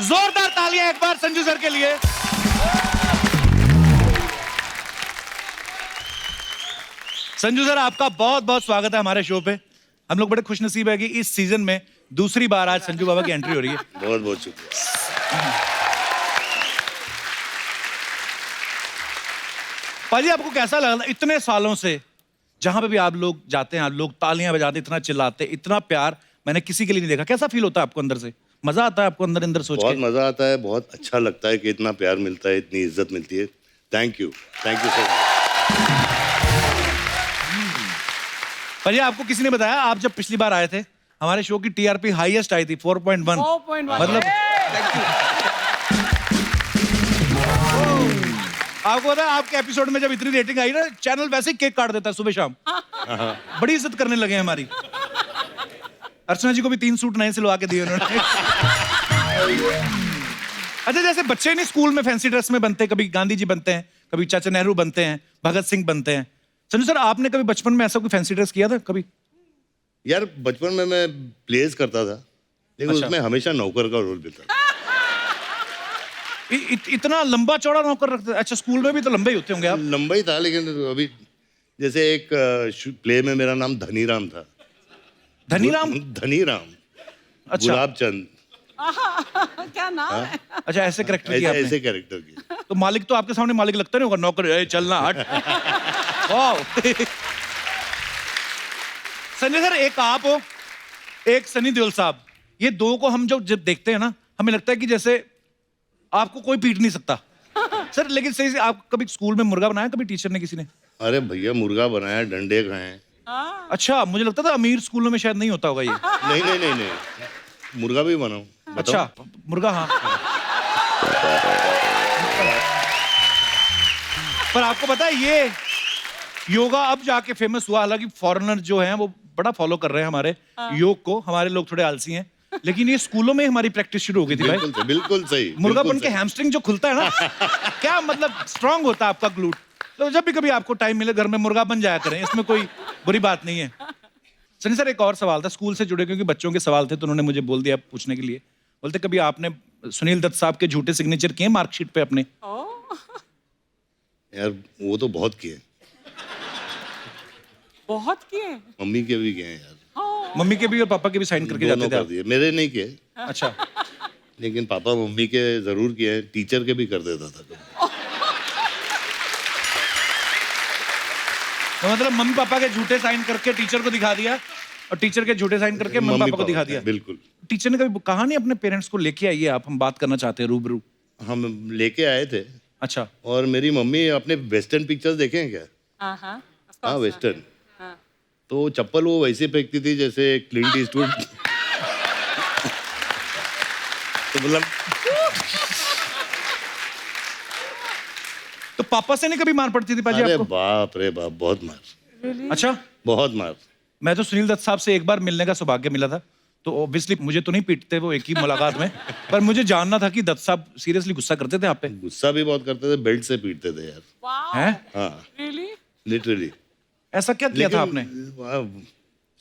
जोरदार तालियां एक बार संजू सर के लिए। संजू सर, आपका बहुत बहुत स्वागत है हमारे शो पे। हम लोग बड़े खुशनसीब है कि इस सीजन में दूसरी बार आज संजू बाबा की एंट्री हो रही है। बहुत बहुत शुक्रिया। पाजी, आपको कैसा लगा इतने सालों से जहां पे भी आप लोग जाते हैं, आप लोग तालियां बजाते, इतना चिल्लाते, इतना प्यार मैंने किसी के लिए नहीं देखा। कैसा फील होता है आपको अंदर से? मजा आता है आपको अंदर अंदर सोच के? बहुत मजा आता है, बहुत अच्छा लगता है कि इतना प्यार मिलता है, इतनी इज्जत मिलती है। Thank you so much. पाजी, आपको किसी ने बताया, आप जब पिछली बार आए थे हमारे शो की टीआरपी हाईएस्ट आई थी 4.1। मतलब आपको पता है आपके एपिसोड में जब इतनी रेटिंग आई ना, चैनल वैसे ही केक काट देता है सुबह शाम। बड़ी इज्जत करने लगे हैं हमारी। अर्चना जी को भी 3 सूट नए सिलवा के दिए उन्होंने। अच्छा, जैसे बच्चे नहीं स्कूल में फैंसी ड्रेस में बनते, कभी गांधी जी बनते हैं, कभी चाचा नेहरू बनते हैं, भगत सिंह बनते हैं। संजू सर, आपने कभी बचपन में ऐसा कोई फैंसी ड्रेस किया था कभी? यार बचपन में मैं प्लेस करता था, लेकिन अच्छा। उसमें हमेशा नौकर का रोल भी था। इतना लंबा चौड़ा नौकर रखते? अच्छा, स्कूल में भी तो लंबे ही होते होंगे आप। लंबा ही था, लेकिन अभी जैसे एक प्ले में मेरा नाम धनीराम था। धनीराम? धनीराम। अच्छा। गुलाब चंद। क्या नाम है? अच्छा, ऐसे कैरेक्टर किया आपने? ऐसे कैरेक्टर किया। तो मालिक तो आपके सामने मालिक लगता नहीं होगा, नौकर ए, चलना हट। वाह। संजय सर, एक आप हो, एक सनी देओल साहब, ये दो को हम जब देखते हैं ना, हमें लगता है कि जैसे आपको कोई पीट नहीं सकता। सर, लेकिन सही से आप कभी स्कूल में मुर्गा बनाया कभी टीचर ने, किसी ने? अरे भैया, मुर्गा बनाया, डंडे खाए। अच्छा, मुझे लगता था अमीर स्कूलों में शायद नहीं होता होगा ये। नहीं नहीं नहीं नहीं, मुर्गा भी बनाऊं। अच्छा, मुर्गा, हाँ। पर आपको पता है ये योगा अब जाके फेमस हुआ, हालांकि फॉरेनर जो हैं वो बड़ा फॉलो कर रहे हैं हमारे योग को। हमारे लोग थोड़े आलसी हैं, लेकिन ये स्कूलों में हमारी प्रैक्टिस शुरू हो गई थी भाई। बिल्कुल सही। मुर्गा बिल्कुल बन के सही। हैमस्ट्रिंग जो खुलता है ना, क्या मतलब स्ट्रांग होता है आपका ग्लूट। तो जब भी कभी आपको टाइम मिले घर में मुर्गा बन जाया करें, इसमें कोई बुरी बात नहीं है। सनी सर, एक और सवाल था स्कूल से जुड़े, क्योंकि बच्चों के सवाल थे तो उन्होंने मुझे बोल दिया पूछने के लिए। बोलते कभी आपने सुनील दत्त साहब के झूठे सिग्नेचर किए मार्कशीट पे अपने? यार वो तो बहुत किए, बहुत किए। मम्मी के भी किए हैं यार। मम्मी के भी और पापा के भी साइन करके दोनों जाते थे कर आप? दिए, मेरे नहीं किए, अच्छा। लेकिन पापा मम्मी के जरूर किए हैं। टीचर के भी कर देता था। तो मतलब मम्मी पापा के झूठे साइन करके टीचर को दिखा दिया, और टीचर के झूठे साइन करके मम्मी पापा को दिखा दिया। बिल्कुल। टीचर ने कभी कहा नहीं अपने पेरेंट्स को लेके आइए आप, हम बात करना चाहते हैं रूबरू? हम लेके आए थे। अच्छा। और मेरी मम्मी अपने वेस्टर्न पिक्चर्स देखे हैं क्या? हाँ, वेस्टर्न। तो चप्पल वो वैसे फेंकती थी जैसे क्लिंट ईस्टवुड। तो मतलब तो पापा से नहीं कभी मार पड़ती थी पाजी अरे आपको? बाप रे बाप, बहुत मार। अच्छा। बहुत मार। मैं तो सुनील दत्त साहब से एक बार मिलने का सौभाग्य मिला था, तो ऑब्वियसली मुझे तो नहीं पीटते वो एक ही मुलाकात में, पर मुझे जानना था कि दत्त साहब सीरियसली गुस्सा करते थे आप पे? गुस्सा भी बहुत करते थे, बेल्ट से पीटते थे यार। हैं? हाँ, Really? लिटरली। ऐसा क्या किया था आपने?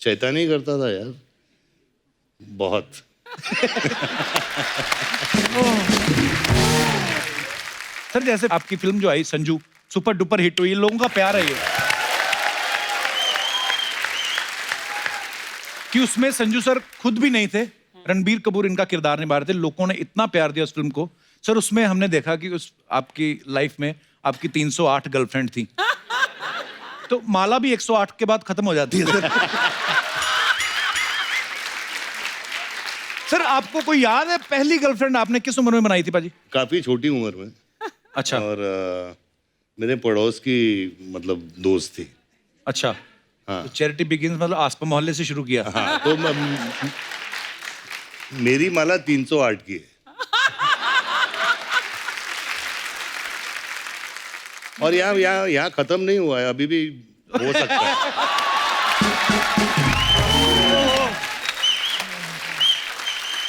शैतानी करता था यार, बहुत। सर, जैसे आपकी फिल्म जो आई संजू, सुपर डुपर हिट हुई, लोगों का प्यार है ये, कि उसमें संजू सर खुद भी नहीं थे, रणबीर कपूर इनका किरदार निभा रहे थे। लोगों ने इतना प्यार दिया उस फिल्म को। सर, उसमें हमने देखा कि उस आपकी लाइफ में आपकी 308 गर्लफ्रेंड थी। तो माला भी 108 के बाद खत्म हो जाती है सर। सर, आपको कोई याद है पहली गर्लफ्रेंड आपने किस उम्र में बनाई थी पाजी? काफी छोटी उम्र में। अच्छा। और मेरे पड़ोस की मतलब दोस्त थी। अच्छा। हाँ। तो चैरिटी बिगिंस मतलब आसपा मोहल्ले से शुरू किया? हाँ, तो मेरी माला 308 की है। और यहाँ खत्म नहीं हुआ है, अभी भी हो सकता है।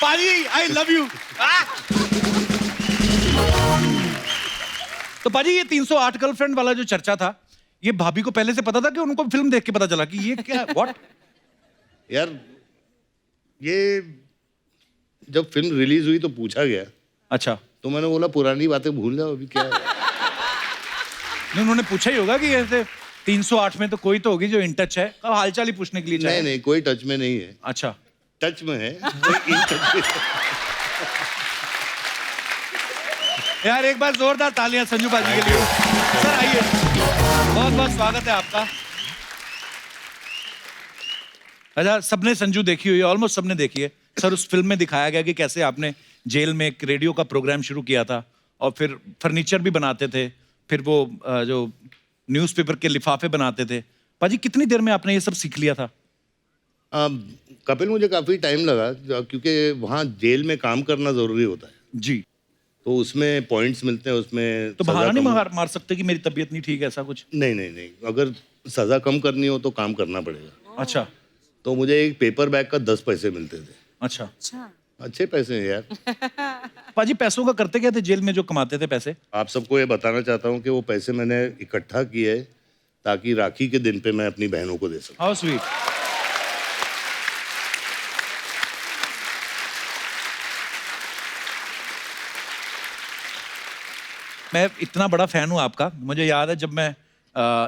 पाजी, आई लव यू। तो पाजी, ये 308 गर्लफ्रेंड वाला जो चर्चा था, ये भाभी को पहले से पता था कि उनको फिल्म देख के पता चला कि ये क्या? व्हाट? यार ये जब फिल्म रिलीज हुई तो पूछा गया अच्छा, तो मैंने बोला पुरानी बातें भूल जाओ, अभी क्या है। नहीं उन्होंने पूछा ही होगा कि ऐसे 308 में तो कोई तो होगी जो इन टच है, अब हालचाल ही पूछने के लिए नहीं चाहे। नहीं, कोई टच में नहीं है, अच्छा, टच में है, कोई इन टच में। यार एक बार जोरदार तालियां संजू बाजी के लिए। सर आइए, बहुत बहुत स्वागत है आपका। अच्छा, सबने संजू देखी हुई है, ऑलमोस्ट सबने देखी है। सर उस फिल्म में दिखाया गया कि कैसे आपने जेल में एक रेडियो का प्रोग्राम शुरू किया था और फिर फर्नीचर भी बनाते थे, फिर वो जो न्यूज़पेपर के लिफाफे बनाते थे। पाजी कितनी देर में आपने ये सब सीख लिया था? कपिल, मुझे काफी टाइम लगा, क्योंकि वहाँ जेल में काम करना जरूरी होता है, जी, तो उसमें पॉइंट्स मिलते हैं, उसमें तो सजा बहाना नहीं कम- मार सकते कि मेरी तबीयत नहीं ठीक है, ऐसा कुछ? नहीं नहीं नहीं, अगर सजा कम करनी हो तो काम करना पड़ेगा। अच्छा तो मुझे एक पेपर बैग का 10 पैसे मिलते थे। अच्छा। अच्छा। अच्छे पैसे हैं यार। पाजी पैसों का करते क्या थे जेल में जो कमाते थे पैसे? आप सबको ये बताना चाहता हूँ कि वो पैसे मैंने इकट्ठा किए ताकि राखी के दिन पे मैं अपनी बहनों को दे सकूं। How sweet. मैं इतना बड़ा फैन हूं आपका, मुझे याद है जब मैं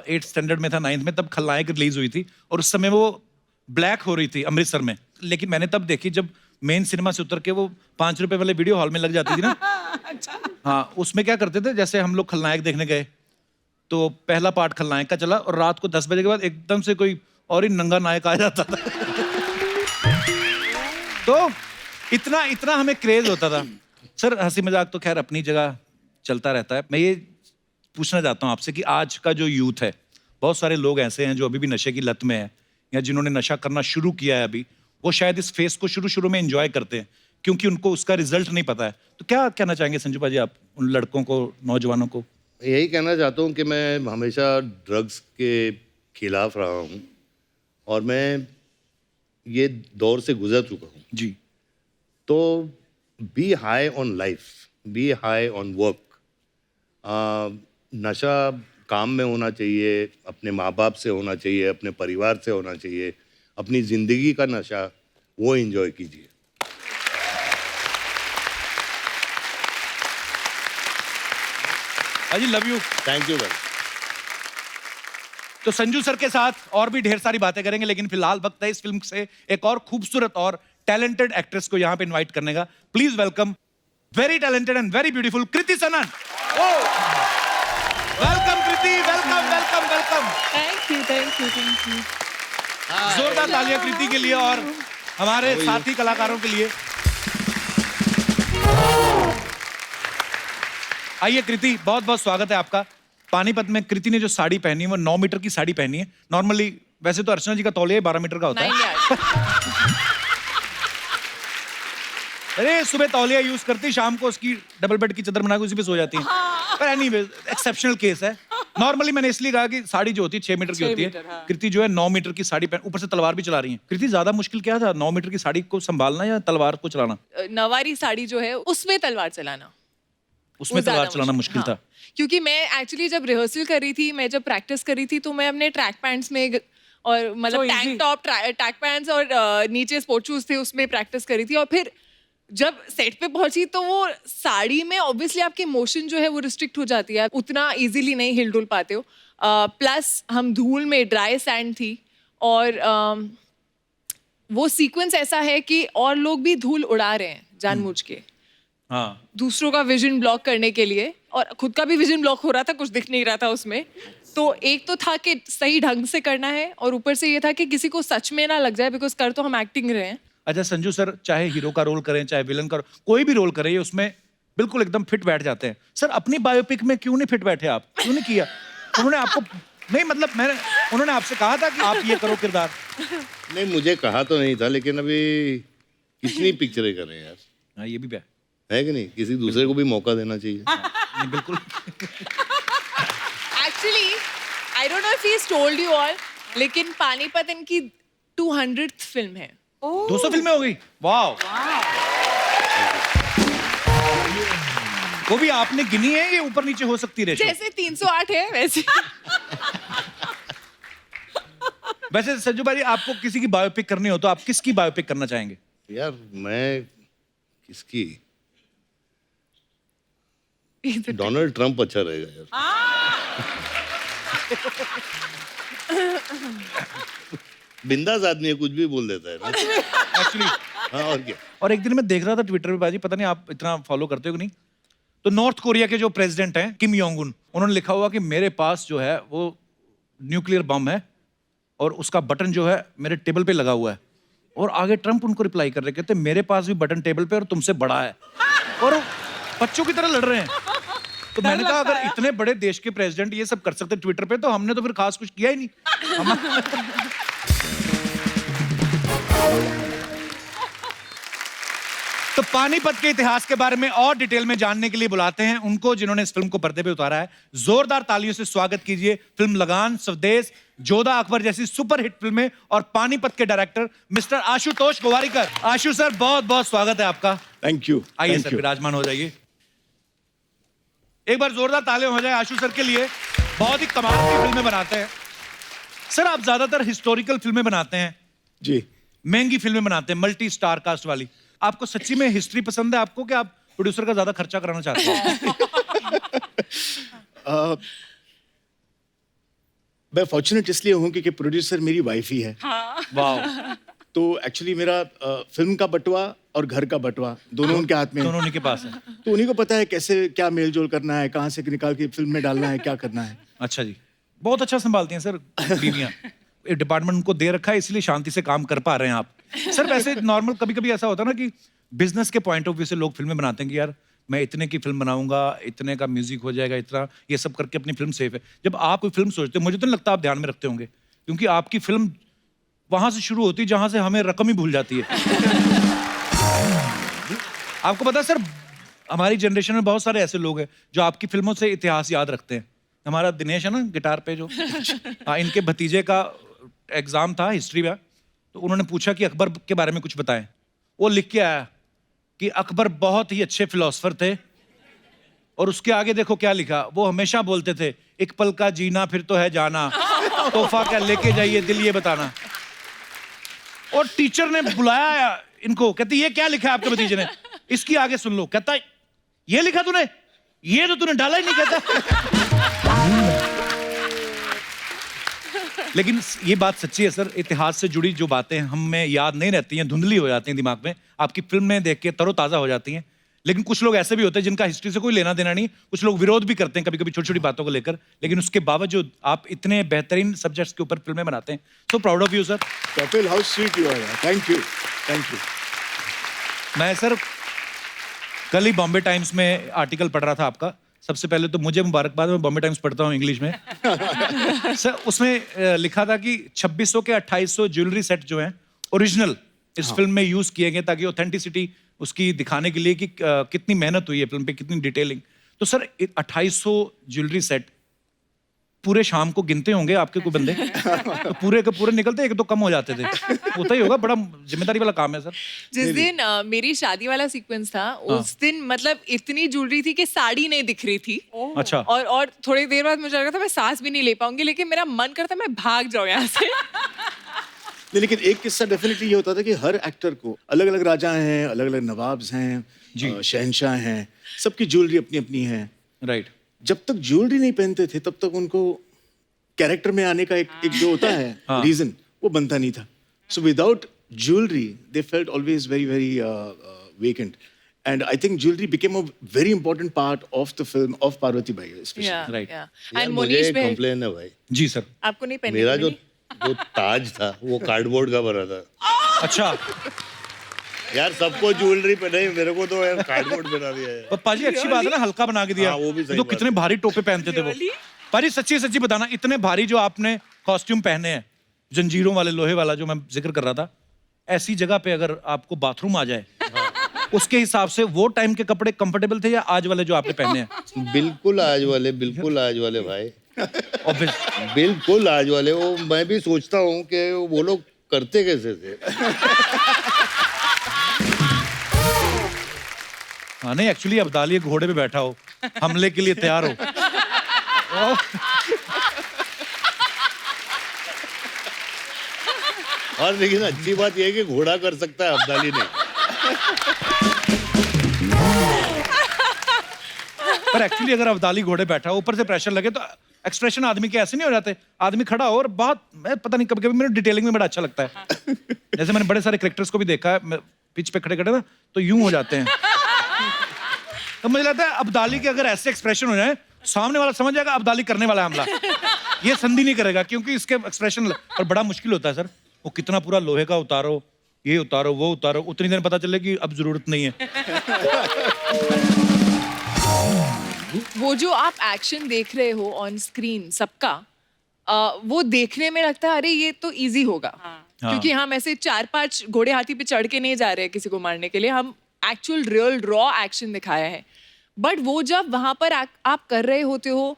8th स्टैंडर्ड में था, 9th में, तब खलनायक रिलीज हुई थी और उस समय वो ब्लैक हो रही थी अमृतसर में, लेकिन मैंने तब देखी जब मेन सिनेमा से उतर के वो 5 रुपए वाले वीडियो हॉल में लग जाती थी ना। अच्छा। हाँ, उसमें क्या करते थे, जैसे हम लोग खलनायक देखने गए तो पहला पार्ट खलनायक का चला और रात को 10 बजे के बाद एकदम से कोई और ही नंगा नायक आ जाता था। तो इतना इतना हमें क्रेज होता था। सर हंसी मजाक तो खैर अपनी जगह चलता रहता है। मैं ये पूछना चाहता हूँ आपसे कि आज का जो यूथ है, बहुत सारे लोग ऐसे हैं जो अभी भी नशे की लत में है या जिन्होंने नशा करना शुरू किया है अभी, वो शायद इस फेस को शुरू में एंजॉय करते हैं क्योंकि उनको उसका रिजल्ट नहीं पता है। तो क्या कहना चाहेंगे संजू भाजी आप उन लड़कों को, नौजवानों को? यही कहना चाहता हूँ कि मैं हमेशा ड्रग्स के खिलाफ रहा हूँ और मैं ये दौर से गुजर चुका हूँ। जी, तो be high on life, be high on work. नशा काम में होना चाहिए, अपने माँ बाप से होना चाहिए, अपने परिवार से होना चाहिए, अपनी जिंदगी का नशा वो एंजॉय कीजिए। भाजी लव यू। थैंक यू भाई। तो संजू सर के साथ और भी ढेर सारी बातें करेंगे, लेकिन फिलहाल वक्त है इस फिल्म से एक और खूबसूरत और टैलेंटेड एक्ट्रेस को यहाँ पे इनवाइट करने का। Please welcome very talented and very beautiful Kriti Sanon. Welcome Kriti, welcome welcome welcome. Thank you thank you thank you. जोरदार तालियां कृति के लिए और हमारे साथी कलाकारों के लिए। आइए कृति, बहुत बहुत स्वागत है आपका। पानीपत में कृति ने जो साड़ी पहनी है वो 9 मीटर की साड़ी पहनी है। नॉर्मली वैसे तो अर्चना जी का तौलिया 12 मीटर का होता है। अरे सुबह तौलिया यूज करती, शाम को उसकी डबल बेड की चादर बना के उसी पे सो जाती है। पर एनीवे एक्सेप्शनल केस है। नॉर्मली मैंने इसलिए कहा कि साड़ी जो होती है 6 मीटर की 6 होती है। मीटर, हाँ। कृति जो है 9 मीटर की साड़ी पहन, ऊपर से तलवार भी चला रही है। कृति ज्यादा मुश्किल क्या था, 9 मीटर की साड़ी को संभालना या तलवार को चलाना? नवारी साड़ी जो है उसमें तलवार चलाना, उसमें वो ज्यादा तलवार चलाना मुश्किल था। हाँ, क्योंकि मैं एक्चुअली जब रिहर्सल कर रही थी, मैं जब प्रैक्टिस कर रही थी, तो मैं अपने ट्रैक पैंट्स में और मतलब So easy. Tank top, track pants और नीचे स्पोर्ट शूज थे, उसमें प्रैक्टिस करी थी। और फिर जब सेट पे पहुंची तो वो साड़ी में ऑब्वियसली आपकी मोशन जो है वो रिस्ट्रिक्ट हो जाती है, उतना इजीली नहीं हिल डुल पाते हो। प्लस हम धूल में, ड्राई सैंड थी और वो सीक्वेंस ऐसा है कि और लोग भी धूल उड़ा रहे हैं जानबूझ के, हाँ, दूसरों का विजन ब्लॉक करने के लिए, और खुद का भी विजन ब्लॉक हो रहा था, कुछ दिख नहीं रहा था उसमें। तो एक तो था कि सही ढंग से करना है और ऊपर से ये था कि किसी को सच में ना लग जाए, बिकॉज कर तो हम एक्टिंग रहे हैं। अच्छा संजू सर, चाहे हीरो का रोल करें चाहे विलन का, कोई भी रोल करें, ये उसमें बिल्कुल एकदम फिट बैठ जाते हैं। सर अपनी बायोपिक में क्यों नहीं फिट बैठे आप, क्यों नहीं किया? उन्होंने आपको नहीं, मतलब उन्होंने आपसे कहा था कि आप ये करो किरदार? नहीं, मुझे कहा तो नहीं था, लेकिन अभी कितनी पिक्चरें करें यार, हाँ ये भी है कि नहीं? किसी दूसरे को भी मौका देना चाहिए। नहीं, बिल्कुल। Actually I don't know if he told you all, लेकिन पानीपत इनकी 200th फिल्म है। 200 फिल्में हो गई, वाह। वो भी आपने गिनी है, ये ऊपर नीचे हो सकती रेशो? जैसे 308 है वैसे। वैसे संजू भाई, आपको किसी की बायोपिक करनी हो तो आप किसकी बायोपिक करना चाहेंगे? यार मैं किसकी, डोनाल्ड ट्रंप अच्छा रहेगा यार। बिंदास आदमी है, कुछ भी बोल देता है ना। एक्चुअली हाँ, और क्या। और एक दिन मैं देख रहा था ट्विटर पे बाजी, पता नहीं आप इतना फॉलो करते हो कि नहीं, तो नॉर्थ कोरिया के जो प्रेसिडेंट हैं किम योंग उन, उन्होंने लिखा हुआ कि मेरे पास जो है वो न्यूक्लियर बम है और उसका बटन जो है मेरे टेबल पे लगा हुआ है। और आगे ट्रंप उनको रिप्लाई कर रहे, कहते मेरे पास भी बटन टेबल पे और तुमसे बड़ा है, और बच्चों की तरह लड़ रहे हैं। तो मैंने कहा अगर इतने बड़े देश के प्रेसिडेंट ये सब कर सकते ट्विटर पे, तो हमने तो फिर खास कुछ किया ही नहीं। तो पानीपत के इतिहास के बारे में और डिटेल में जानने के लिए बुलाते हैं उनको जिन्होंने इस फिल्म को पर्दे पे उतारा है। जोरदार तालियों से स्वागत कीजिए फिल्म लगान, स्वदेश, जोधा अकबर जैसी सुपरहिट फिल्में और पानीपत के डायरेक्टर मिस्टर आशुतोष गोवारिकर। आशु सर, बहुत बहुत स्वागत है आपका। Thank you. आइए सर, विराजमान हो जाइए। एक बार जोरदार तालियां हो जाए आशु सर के लिए। बहुत ही कमाल की फिल्में बनाते हैं सर। आप ज्यादातर हिस्टोरिकल फिल्में बनाते हैं, जी, महंगी फिल्में बनाते हैं, मल्टी स्टार कास्ट वाली। आपको सच्ची में हिस्ट्री पसंद है आपको, कि आप प्रोड्यूसर का ज्यादा खर्चा कराना चाहते हैं? मैं फॉर्चुनेट इसलिए हूँ क्योंकि प्रोड्यूसर मेरी वाइफ ही है। वाह, तो एक्चुअली मेरा फिल्म का बटवा और घर का बटवा दोनों उनके हाथ में है। दोनों उन्हीं के पास है। तो उन्हीं को पता है कैसे क्या मेल जोल करना है, कहाँ से निकाल के फिल्म में डालना है, क्या करना है। अच्छा जी, बहुत अच्छा संभालती हैं सर बीवियां। एक डिपार्टमेंट उनको दे रखा है, इसलिए शांति से काम कर पा रहे हैं आप। सर वैसे नॉर्मल कभी कभी ऐसा होता है ना कि बिजनेस के पॉइंट ऑफ व्यू से लोग फिल्में बनाते हैं कि यार मैं इतने की फिल्म बनाऊंगा, इतने का म्यूजिक हो जाएगा, इतना ये सब करके अपनी फिल्म सेफ है। जब आप कोई फिल्म सोचते हो, मुझे तो नहीं लगता आप ध्यान में रखते होंगे, क्योंकि आपकी फिल्म वहां से शुरू होती है जहां से हमें रकम ही भूल जाती है। आपको पता है सर, हमारी जनरेशन में बहुत सारे ऐसे लोग हैं जो आपकी फिल्मों से इतिहास याद रखते हैं। हमारा दिनेश है ना गिटार पे जो, हाँ, इनके भतीजे का एग्जाम था हिस्ट्री का, तो उन्होंने पूछा कि अकबर के बारे में कुछ बताएं। वो लिख के आया कि अकबर बहुत ही अच्छे फिलोसफर थे, और उसके आगे देखो क्या लिखा, वो हमेशा बोलते थे एक पल का जीना फिर तो है जाना, तोहफा क्या लेके जाइए दिल ये बताना। और टीचर ने बुलाया इनको, कहती ये क्या लिखा है आपके भतीजे ने, इसकी आगे सुन लो। कहता ये लिखा तूने, ये तो तूने डाला ही नहीं। कहता लेकिन ये बात सच्ची है सर, इतिहास से जुड़ी जो बातें हमें याद नहीं रहती हैं, धुंधली हो जाती हैं दिमाग में, आपकी फिल्में देख के तरोताजा हो जाती हैं। लेकिन कुछ लोग ऐसे भी होते हैं जिनका हिस्ट्री से कोई लेना देना नहीं, कुछ लोग विरोध भी करते हैं कभी कभी छोटी छोटी बातों को लेकर, लेकिन उसके बावजूद आप इतने बेहतरीन सब्जेक्ट्स के ऊपर फिल्में बनाते हैं। So proud of you sir. Kapil, how sweet you are. Thank you, thank you. मैं सर कल ही बॉम्बे टाइम्स में आर्टिकल पढ़ रहा था आपका। सबसे पहले तो मुझे मुबारकबाद, मैं बॉम्बे टाइम्स पढ़ता हूँ इंग्लिश में। सर उसमें लिखा था कि 2600 के 2800 ज्वेलरी सेट जो हैं ओरिजिनल इस फिल्म में यूज किए गए, ताकि ऑथेंटिसिटी उसकी दिखाने के लिए कि कितनी मेहनत हुई है फिल्म पे, कितनी डिटेलिंग। तो सर 2800 ज्वेलरी सेट पूरे शाम को गिनते होंगे आपके कोई बंदे? तो पूरे के पूरे निकलते, एक दो कम हो जाते थे, होता ही होगा। बड़ा जिम्मेदारी वाला काम है सर। जिस दिन मेरी शादी वाला सीक्वेंस था, उस दिन मतलब इतनी ज्वेलरी थी कि साड़ी नहीं दिख रही थी। अच्छा। और थोड़ी देर बाद मुझे लगा था मैं सांस भी नहीं ले पाऊंगी, लेकिन मेरा मन करता मैं भाग जाऊं यहाँ से। नहीं, लेकिन एक किस्सा डेफिनेटली ये होता था कि हर एक्टर को अलग अलग राजा हैं, अलग अलग नवाब्स हैं, शहनशाह हैं, सबकी ज्वेलरी अपनी अपनी है। राइट। जब तक ज्वेलरी नहीं पहनते थे तब तक उनको कैरेक्टर में आने का एक जो होता है रीजन, वो बनता नहीं था। So without jewellery they felt always very very vacant, and I think jewellery became a very important part of the film of Parvati by specially. Right. And मुझे मोनीश एक भाई, कंप्लेन है भाई। जी सर। आपको नहीं पहनने मेरा को जो मिली? जो ताज था वो कार्डबोर्ड का बना था। अच्छा यार सबको ज्वेलरी पहनाई, मेरे को तो यार कार्डबोर्ड बना दिया है। पर पाजी अच्छी बात है ना, हल्का बना के दिया। हाँ, वो भी सही तो बात कितने भारी टोपे पहनते थे वो। पाजी सच्ची सच्ची बताना, इतने भारी जो आपने कॉस्ट्यूम पहने हैं, जंजीरों वाले, लोहे वाला जो मैं जिक्र कर रहा था, ऐसी जगह पे अगर आपको बाथरूम आ जाए, उसके हिसाब से वो टाइम के कपड़े कंफर्टेबल थे या आज वाले जो आपने पहने हैं? बिल्कुल आज वाले, बिल्कुल आज वाले भाई, Obvious- बिल्कुल आज वाले। वो मैं भी सोचता हूँ कि वो लोग करते कैसे थे। हाँ नहीं, एक्चुअली अब्दाली घोड़े पे बैठा हो, हमले के लिए तैयार हो। और लेकिन अच्छी बात यह है कि घोड़ा कर सकता है, अब्दाली नहीं। पर एक्चुअली अगर अब्दाली घोड़े बैठा ऊपर से प्रेशर लगे तो एक्सप्रेशन आदमी के ऐसे नहीं हो जाते। आदमी खड़ा हो और बहुत, मैं पता नहीं, कभी कभी मेरे डिटेलिंग में बड़ा अच्छा लगता है। जैसे मैंने बड़े सारे क्रिकेटर्स को भी देखा है, पिच पे खड़े खड़े ना तो यूं हो जाते हैं। तो मुझे लगता है अब्दाली के अगर ऐसे एक्सप्रेशन हो जाए, सामने वाला समझ जाएगा अब्दाली करने वाला है हमला। ये संधि नहीं करेगा क्योंकि इसके एक्सप्रेशन, और बड़ा मुश्किल होता है सर, वो कितना पूरा लोहे का उतारो, ये उतारो, वो उतारो, उतनी देर पता चले कि अब जरूरत नहीं है। वो जो आप एक्शन देख रहे हो ऑन स्क्रीन सबका, वो देखने में लगता है अरे ये तो इजी होगा, क्योंकि हम ऐसे 4-5 घोड़े हाथी पे चढ़ के नहीं जा रहे हैं किसी को मारने के लिए, हम एक्चुअल रियल रॉ एक्शन दिखाया है। बट वो जब वहां पर आप कर रहे होते हो,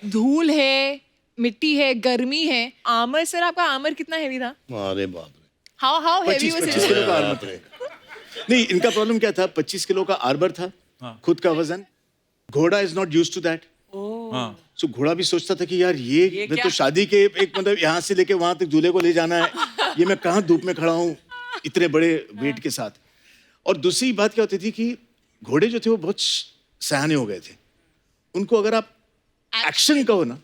धूल है, मिट्टी है, गर्मी है, आर्मर, सर आपका आर्मर कितना हैवी था? अरे बाप रे, हाउ हैवी 25 किलो का आर्मर था। नहीं, इनका प्रॉब्लम क्या था, 25 किलो का आर्मर था, खुद का वजन। घोड़ा is not used to that, so घोड़ा भी सोचता था कि यार ये मैं तो शादी के एक मतलब यहाँ से लेके वहां तक दूल्हे को ले जाना है, ये मैं कहाँ धूप में खड़ा हूँ इतने बड़े वेट के साथ। और दूसरी बात क्या होती थी कि घोड़े जो थे वो बहुत सयाने हो गए थे, उनको अगर आप एक्शन कहो ना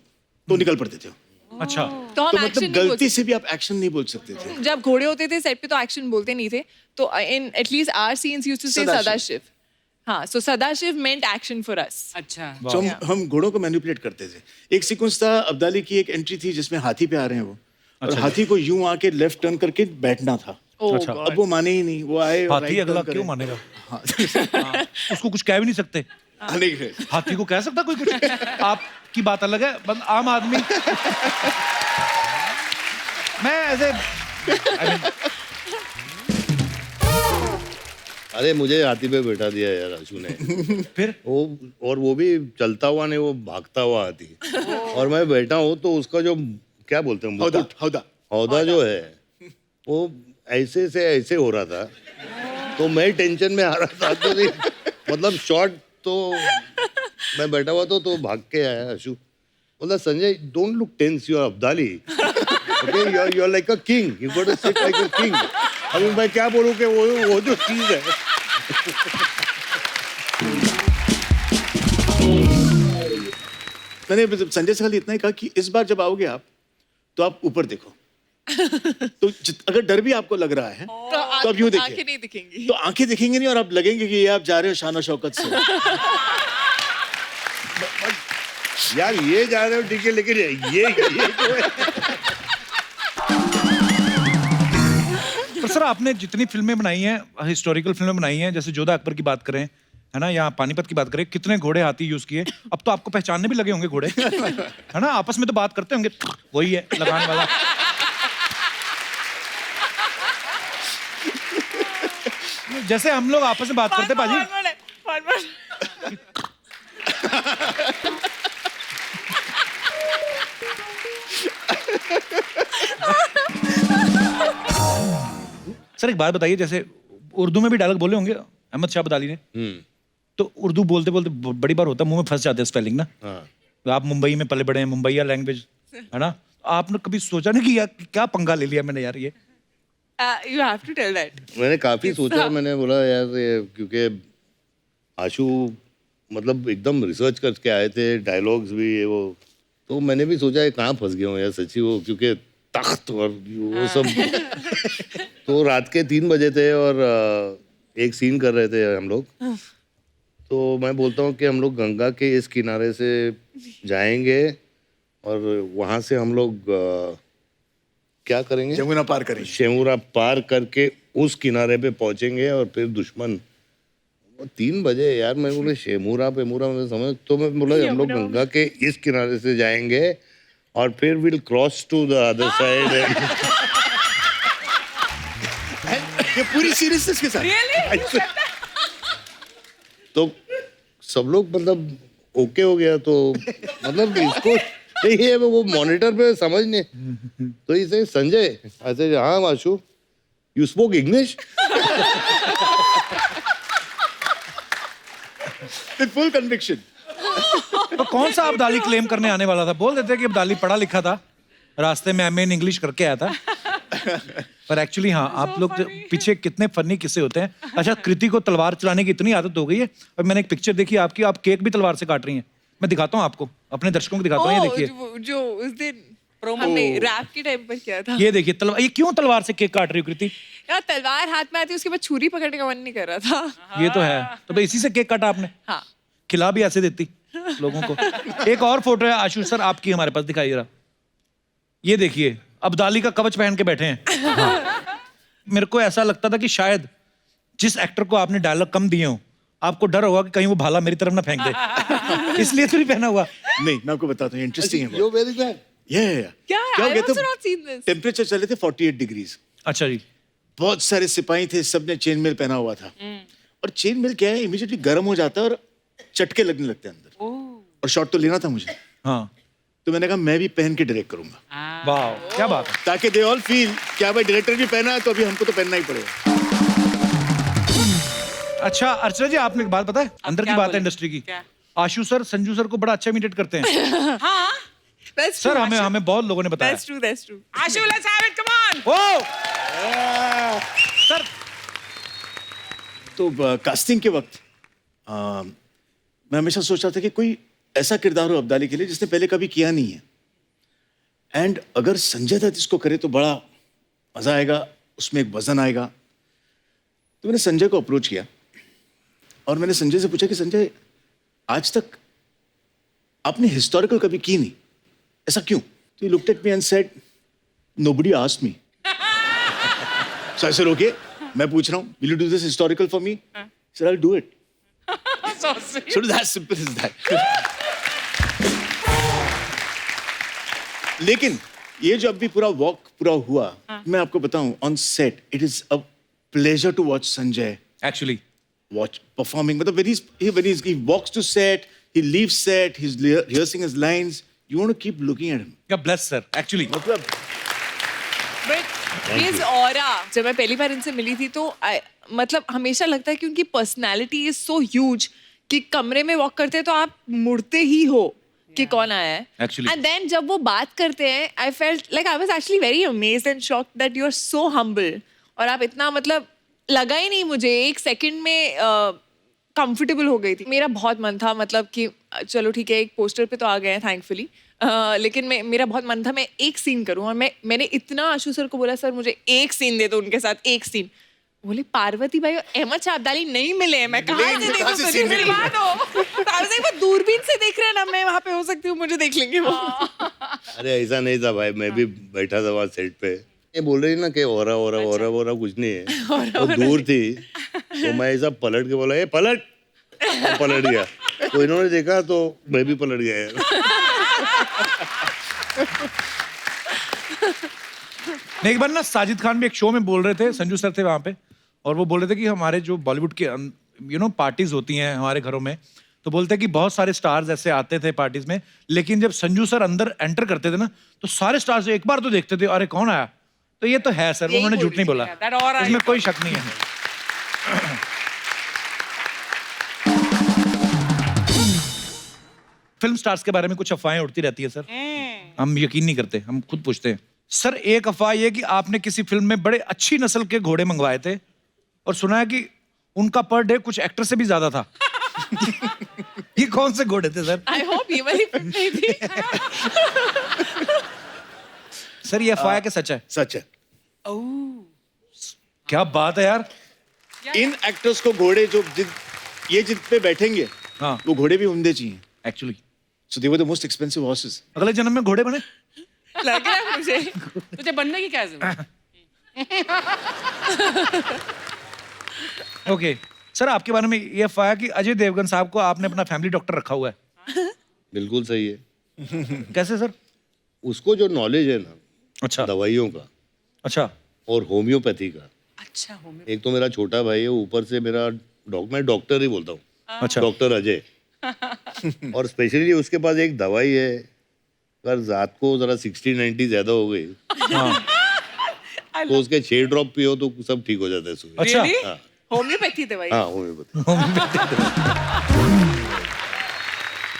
तो निकल पड़ते थे। अच्छा, तो हम तो एक्शन मतलब नहीं गलती बोलते। से भी आप एक्शन नहीं बोल सकते थे। जब घोड़े होते थे सेट पे तो एक्शन बोलते नहीं थे, तो in at least our scenes used to say Sadashiv. Sadashiv. हाँ, so Sadashiv meant action for us. अच्छा। तो हम घोड़ों को मैनिपुलेट करते थे। एक सीक्वेंस था, अब्दाली की एक एंट्री थी जिसमें हाथी पे आ रहे हैं वो, और हाथी को यूं आके लेफ्ट टर्न करके बैठना था। अच्छा। अब वो माने ही नहीं, वो आए और हाथी right अगला turn क्यों करे। मानेगा? हाँ। उसको कुछ कह भी नहीं सकते। नहीं है। हाथी को कह सकता कोई कुछ? आपकी बात अलग है, बस आम आदमी। मैं ऐसे अरे मुझे हाथी पे बैठा दिया यार आशु ने। फिर वो, और वो भी चलता हुआ नहीं, वो भागता हुआ हाथी। और मैं बैठा हूँ तो उसका जो क्या बोलते हैं, हौदा, मुकुट, हौदा। हौदा जो है वो ऐसे से ऐसे हो रहा था, तो मैं टेंशन में आ रहा था। तो मतलब शॉट तो मैं बैठा हुआ तो भाग के आया आशु। बोला Sanjay, don't look tense, you are Abdali, okay, you are like a king, you got to sit like a king. अभी मैं क्या बोलूं कि वो जो चीज है। मैंने संजय से खाली इतना ही कहा कि इस बार जब आओगे आप तो आप ऊपर देखो। तो अगर डर भी आपको लग रहा है तो अब यूं देखिए, आंखें नहीं दिखेंगी। तो आंखें दिखेंगी नहीं और आप लगेंगे कि ये आप जा रहे हो शान और शौकत से। यार ये जा रहे हो ठीक है, लेकिन ये जो है। पर सर आपने जितनी फिल्में बनाई हैं, हिस्टोरिकल फिल्में बनाई हैं, जैसे जोधा अकबर की बात करें, है ना, या पानीपत की बात करें, कितने घोड़े हाथी यूज किए। अब तो आपको पहचानने भी लगे होंगे घोड़े, है ना, आपस में तो बात करते होंगे, वही है लगाने वाला। जैसे हम लोग आपस में बात करते पाजी। सर एक बात बताइए, जैसे उर्दू में भी डायलॉग बोले होंगे अहमद शाह अब्दाली ने, तो उर्दू बोलते बोलते बड़ी बार होता है मुंह में फंस जाते हैं स्पेलिंग ना। तो आप मुंबई में पले बड़े हैं, मुंबईया लैंग्वेज है ना, आपने कभी सोचा नहीं कि यार क्या पंगा ले लिया मैंने यार ये? You have to tell that. मैंने काफी सोचा, मैंने बोला यार ये, क्योंकि आशु मतलब एकदम रिसर्च करके आए थे, डायलॉग्स भी ये वो, तो मैंने भी सोचा कहाँ फंस गया हूँ यार सच्ची, वो क्योंकि तख्त और वो सब। तो रात के 3 बजे थे और एक सीन कर रहे थे हम लोग। तो मैं बोलता हूँ कि हम लोग गंगा के इस किनारे से जाएंगे और वहाँ से हम लोग क्या करेंगे, जमुना पार करेंगे, शेमुरा पार करके उस किनारे पे पहुंचेंगे और फिर दुश्मन। वो 3 बजे यार, मैं बोले शेमुरा पे मुरा मैं समझ, तो मैं बोला हम लोग गंगा के इस किनारे से जाएंगे और फिर will cross to the other side. ये पूरी सीरियसनेस के साथ। तो सब लोग मतलब ओके हो गया, तो मतलब इसको नहीं है, वो मॉनिटर पे समझ नहीं, तो इसे संजय ऐसे, हाँ Ashu you spoke English. With full conviction. तो कौन सा अब्दाली क्लेम करने आने वाला था? बोल देते कि अब्दाली पढ़ा लिखा था, रास्ते में एमए इन इंग्लिश करके आया था। पर एक्चुअली हाँ, आप लोग जो पीछे कितने फनी किस्से होते हैं। अच्छा, कृति को तलवार चलाने की इतनी आदत हो गई है, और मैंने एक पिक्चर देखी आपकी, आप केक भी तलवार से काट रही हैं। मैं दिखाता हूँ आपको, अपने दर्शकों को दिखाता हूँ, ये देखिए। जो उस दिन हमने रैप के टाइम पर किया था। ये देखिए तलवार, ये क्यों तलवार से केक काट रही हो कृति? यार तलवार हाथ में आती, उसके बाद छुरी पकड़ने का मन नहीं कर रहा था। ये तो है, तो भाई इसी से केक काटा आपने? हाँ। खिला भी ऐसे देती लोगों को। एक और फोटो है आशुष सर आपकी हमारे पास, दिखाइए जरा। ये देखिए, अब्दाली का कवच पहन के बैठे हैं। हाँ। मेरे को ऐसा लगता था कि शायद जिस एक्टर को आपने डायलॉग कम दिए हो, आपको डर होगा कि कहीं वो भाला मेरी तरफ ना फेंक दे, इसलिए तो नहीं पहना हुआ। नहीं, मैं आपको बताता हूँ, इंटरेस्टिंग है। You're very bad. क्या हो I गया also not seen this. Temperature चले थे 48 डिग्रीज। अच्छा जी। बहुत सारे सिपाही थे, सबने चेन मेल पहना हुआ था। और चेन मेल क्या है, इमीडिएटली गर्म हो जाता है और चटके लगने लगते हैं अंदर। और शॉट तो लेना था मुझे, हाँ, तो मैंने कहा मैं भी पहन के डायरेक्ट करूंगा, वाह क्या बात है। ताकि दे ऑल फील क्या भाई डायरेक्टर भी पहना है तो अभी हमको तो पहनना ही पड़ेगा। अच्छा अर्चना जी, आपने एक बात पता है, अंदर की क्या बात है बोले? इंडस्ट्री की। क्या? आशु सर संजू सर को बड़ा अच्छा इमिटेट करते हैं। हाँ That's सर true. हमें बहुत लोगों ने बताया। That's true. That's true. Ashu, let's have it, come on. Oh sir, तो कास्टिंग के वक्त मैं हमेशा सोच रहा था कि कोई ऐसा किरदार हो अब्दाली के लिए जिसने पहले कभी किया नहीं है, एंड अगर संजय दत्त इसको करे तो बड़ा मजा आएगा, उसमें एक वजन आएगा। तो मैंने संजय को अप्रोच किया और मैंने संजय से पूछा कि संजय, आज तक आपने हिस्टोरिकल कभी की नहीं, ऐसा क्यों? तो he looked at me and said, nobody asked me. So I said okay, मैं पूछ रहा हूँ, will you do this historical for me? Sir I will do it. So sweet. So that's simple as that. लेकिन ये जो अभी पूरा walk पूरा हुआ, मैं आपको बताऊं, on set it is a pleasure to watch Sanjay actually watch performing. But when he walks to set, he leaves set, he's rehearsing his lines. You want to keep looking at him. क्या bless sir actually. मतलब But his aura, जब मैं पहली बार इनसे मिली थी तो मतलब हमेशा लगता है कि उनकी पर्सनालिटी इज सो ह्यूज कि कमरे में वॉक करते हैं तो आप मुड़ते ही हो कि कौन आया है। Actually. एंड देन जब वो बात करते हैं, I felt like I was actually very amazed and shocked that you are so humble. और आप इतना, मतलब लगा ही नहीं मुझे, एक सेकंड में कंफर्टेबल हो गई थी। मेरा बहुत मन था, मतलब कि चलो ठीक है, एक पोस्टर पे तो आ गए हैं थैंकफुली, लेकिन मेरा बहुत मन था मैं एक सीन करूं। और मैंने इतना आशु सर को बोला, सर मुझे एक सीन दे दो उनके साथ, एक सीन। बोले पार्वती भाई और अहमद शाह अब्दाली नहीं मिले हैं, मैं कहाँ से देखूं, तुझे मिलवा दो। वो दूरबीन से देख रहे हैं ना, मैं वहाँ पे हो सकती हूँ, मुझे देख लेंगे वो। अरे ऐसा नहीं था भाई, मैं भी बैठा था वहाँ सेट पे। ये बोल रही ना कि ओरा कुछ नहीं है, वो दूर थी, तो मैं ऐसा पलट के बोला, ये पलट, वो पलट गया, तो इन्होंने देखा तो मैं भी पलट गया यार। नहीं, एक बार ना साजिद खान भी एक शो में बोल रहे थे, संजू सर थे वहाँ पे, और वो बोल रहे थे कि हमारे जो बॉलीवुड के पार्टीज होती हैं हमारे घरों में, तो बोलते हैं कि बहुत सारे स्टार्स ऐसे आते थे पार्टीज में, लेकिन जब संजू सर अंदर एंटर करते थे ना, तो सारे स्टार्स एक बार तो देखते थे, अरे कौन आया। तो ये तो है सर, यही उन्होंने बोल झूठ नहीं बोला, that aura इसमें is- कोई शक नहीं है। फिल्म स्टार्स के बारे में कुछ अफवाहें उड़ती रहती है सर, हम यकीन नहीं करते, हम खुद पूछते हैं। सर एक अफवाह ये कि आपने किसी फिल्म में बड़े अच्छी नस्ल के घोड़े मंगवाए थे और सुना है कि उनका पर डे कुछ एक्टर से भी ज्यादा था। ये कौन से घोड़े थे सर? आई होप ये वाली फिल्म नहीं थी। सर ये अफवाह है कि सच है? सच है। क्या बात है यार। इन एक्टर्स को घोड़े जो ये जिन पे बैठेंगे, हाँ वो घोड़े भी उम्दे चाहिए। Actually So they were the most expensive horses. अगले जन्म में घोड़े बने। लग रहा है मुझे। तुझे बनने की क्या जरूरत? ओके सर, आपके बारे में ये अफवाह है कि अजय देवगन साहब को आपने अपना फैमिली डॉक्टर रखा हुआ है। बिल्कुल सही है। कैसे सर? उसको जो नॉलेज है ना अच्छा दवाइयों का अच्छा और होम्योपैथी का, अच्छा हो एक तो मेरा छोटा भाई है, ऊपर से मेरा मैं डॉक्टर ही बोलता हूँ, अच्छा डॉक्टर अजय। और स्पेशली उसके पास एक दवाई है, अगर रात को जरा 60-90 ज्यादा हो गई हाँ तो उसके 6 ड्रॉप पियो तो सब ठीक हो जाता है सुबह। अच्छा Really? हाँ होम्योपैथी दवाई। हाँ होम्योपैथी।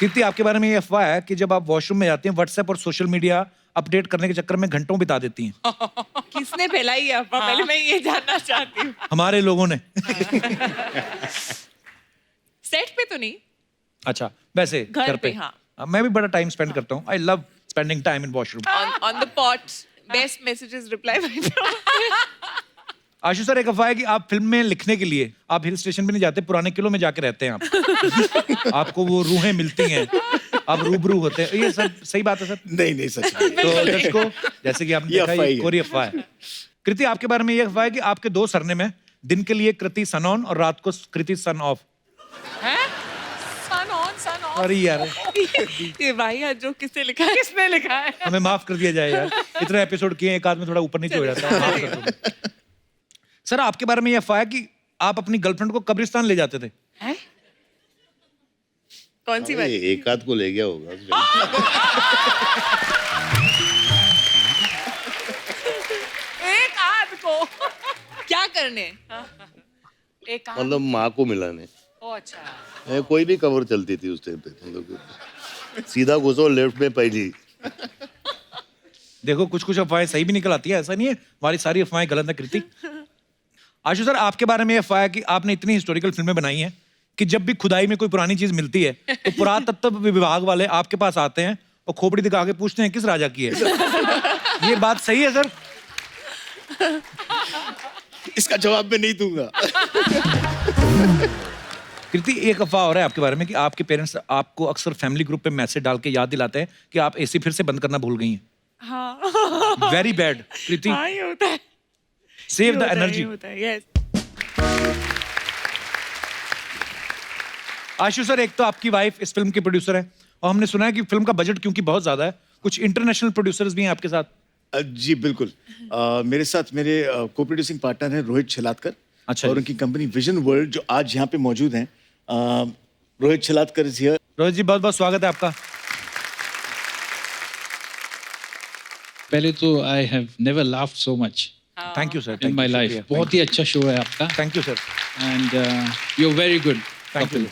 कीर्ति, आपके बारे में ये अफवाह है कि जब आप वॉशरूम में जाती हैं व्हाट्सएप और सोशल मीडिया अपडेट करने के चक्कर में घंटों बिता देती हैं। किसने फैलाई है अफवाह? पहले मैं ये जानना चाहती हूँ। हमारे लोगों ने। सेट पे तो नहीं, अच्छा, वैसे घर पे, हाँ। मैं भी बड़ा टाइम स्पेंड करता हूँ। I love spending time in washroom. On the pot, best messages reply. Ashu sir, एक अफवाह है कि आप फिल्म में लिखने के लिए आप हिल स्टेशन पे नहीं जाते, पुराने किलों में जाके रहते हैं आप। आपको वो रूहें मिलती हैं, आप रूबरू होते हैं। ये सब सही बात है सर? नहीं सच नहीं। तो दर्शकों, जैसे कि आपने ये देखा, अफवाह ये ही है। कोरी अफवाह है। कृति, आपके बारे में ये अफवाह है कि आपके 2 सरनेम है, दिन के लिए कृति सन ऑन और रात को Kriti sun off. Sun on, sun off. अरे यार, ये भाई आज जो किसने लिखा है? किसने लिखा है? हमें माफ कर दिया जाए यार, इतने एपिसोड किए, एक आदमी थोड़ा ऊपर नीचे हो जाता है, माफ कर दो। सर, आपके बारे में ये अफवाह है कि आप अपनी गर्लफ्रेंड को कब्रिस्तान ले जाते थे। हैं? कौन सी बात? अरे, एक आध को ले गया होगा। एक आध को। क्या करने? एक आध। मतलब माँ को मिलाने। ओ अच्छा। कोई भी कवर चलती थी उस टाइम पे, मतलब सीधा घुसो लेफ्ट में पहली। देखो, कुछ कुछ अफवाहें सही भी निकल आती है, ऐसा नहीं है हमारी सारी अफवाहें गलत है। कृति, आशु सर, आपके बारे में ये अफवाह है कि आपने इतनी हिस्टोरिकल फिल्में बनाई हैं कि जब भी खुदाई में कोई पुरानी चीज मिलती है तो पुरातत्व विभाग वाले आपके पास आते हैं और खोपड़ी दिखा के पूछते हैं किस राजा की है। ये बात सही है सर? इसका जवाब मैं नहीं दूंगा। कृति, एक अफवाह हो रहा है आपके बारे में कि आपके पेरेंट्स आपको अक्सर फैमिली ग्रुप पे मैसेज डाल के याद दिलाते हैं कि आप एसी फिर से बंद करना भूल गई हैं। हाँ। वेरी बैड कृति, हाँ, ये होता है। Save the energy. होता है, यस। आशु सर, एक तो आपकी वाइफ इस फिल्म के प्रोड्यूसर है और हमने सुना है कि फिल्म का बजट क्योंकि बहुत ज्यादा है, कुछ इंटरनेशनल प्रोड्यूसर्स भी हैं आपके साथ। जी बिल्कुल। मेरे साथ मेरे को प्रोड्यूसिंग पार्टनर हैं रोहित छलातकर। अच्छा और जी। उनकी कंपनी विजन वर्ल्ड जो आज यहाँ पे मौजूद हैं। Rohit Chalatkar is here. रोहित जी, बहुत बहुत स्वागत है आपका। पहले तो I have never laughed so much thank you sir, in my life. बहुत ही अच्छा शो है आपका thank you sir. And you are very good. Thank you.